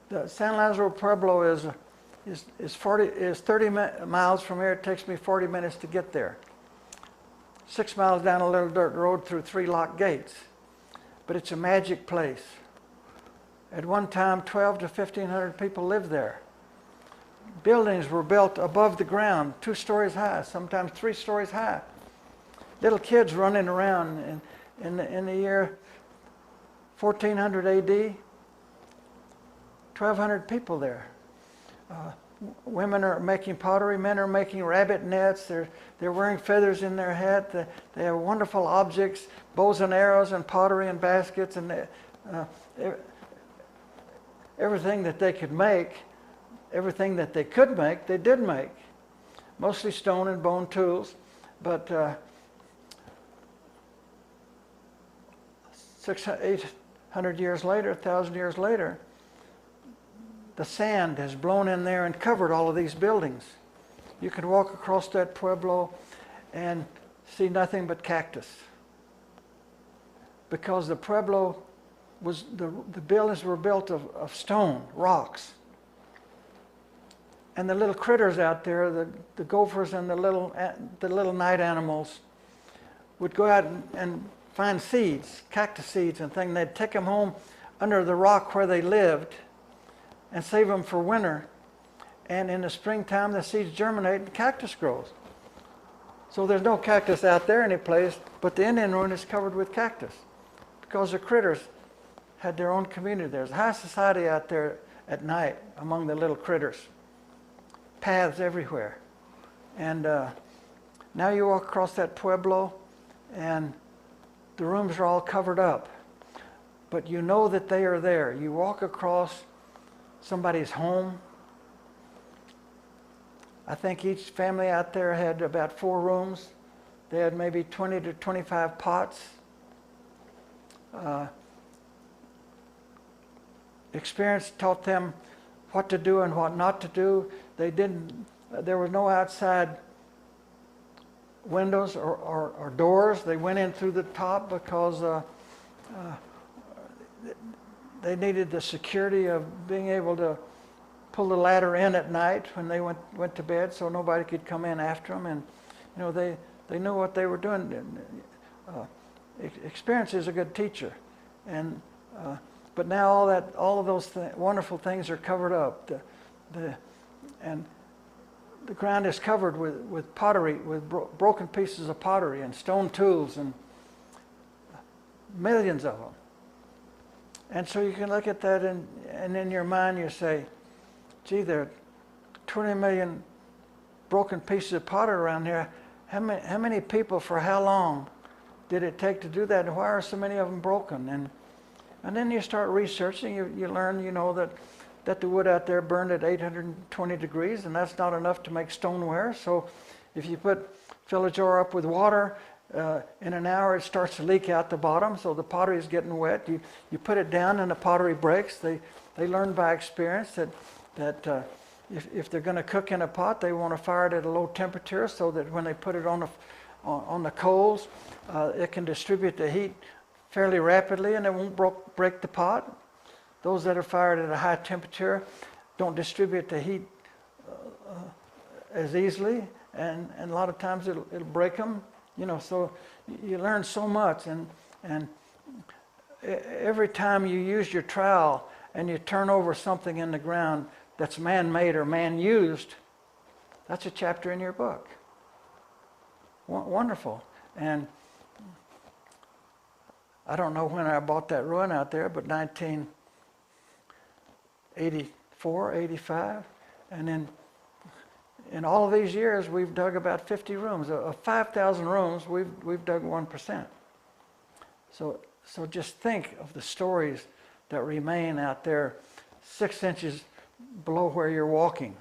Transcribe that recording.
The San Lazaro Pueblo is 30 miles from here. It takes me 40 minutes to get there. 6 miles down a little dirt road through 3 locked gates. But it's a magic place. At one time, 12 to 1,500 people lived there. Buildings were built above the ground, 2 stories high, sometimes 3 stories high. Little kids running around in the year 1400 AD, 1,200 people there. Women are making pottery, men are making rabbit nets, they're wearing feathers in their hat, they have wonderful objects, bows and arrows and pottery and baskets, and everything that they could make, everything that they could make, they did make. Mostly stone and bone tools, but 800 years later, 1,000 years later, the sand has blown in there and covered all of these buildings. You can walk across that Pueblo and see nothing but cactus. Because the Pueblo was, the buildings were built of stone, rocks. And the little critters out there, the gophers and the little night animals, would go out and find seeds, cactus seeds and things. They'd take them home under the rock where they lived and save them for winter. And in the springtime, the seeds germinate and cactus grows. So there's no cactus out there any place, but the Indian ruin is covered with cactus because the critters had their own community. There's high society out there at night among the little critters. Paths everywhere. And now you walk across that Pueblo and the rooms are all covered up. But you know that they are there. You walk across somebody's home. I think each family out there had about 4 rooms. They had maybe 20 to 25 pots. Experience taught them what to do and what not to do. There were no outside windows or doors. They went in through the top because they needed the security of being able to pull the ladder in at night when they went to bed, so nobody could come in after them. And you know, they knew what they were doing. Experience is a good teacher. And but now all of those wonderful things are covered up. And the ground is covered with pottery, with broken pieces of pottery and stone tools, and millions of them. And so you can look at that and in your mind you say, gee, there are 20 million broken pieces of pottery around here. How many people for how long did it take to do that? And why are so many of them broken? And then you start researching, you learn, you know, that the wood out there burned at 820 degrees, and that's not enough to make stoneware. So if you fill a jar up with water, in an hour it starts to leak out the bottom, so the pottery is getting wet. You put it down and the pottery breaks. They learn by experience that if they're going to cook in a pot, they want to fire it at a low temperature so that when they put it on the coals, it can distribute the heat fairly rapidly and it won't break the pot. Those that are fired at a high temperature don't distribute the heat as easily, and a lot of times it'll break them. You know, so you learn so much, and every time you use your trowel and you turn over something in the ground that's man-made or man-used, that's a chapter in your book. Wonderful. And I don't know when I bought that ruin out there, but 1984, 85, and then in all of these years, we've dug about 50 rooms. Of 5,000 rooms, we've dug 1%. So just think of the stories that remain out there 6 inches below where you're walking.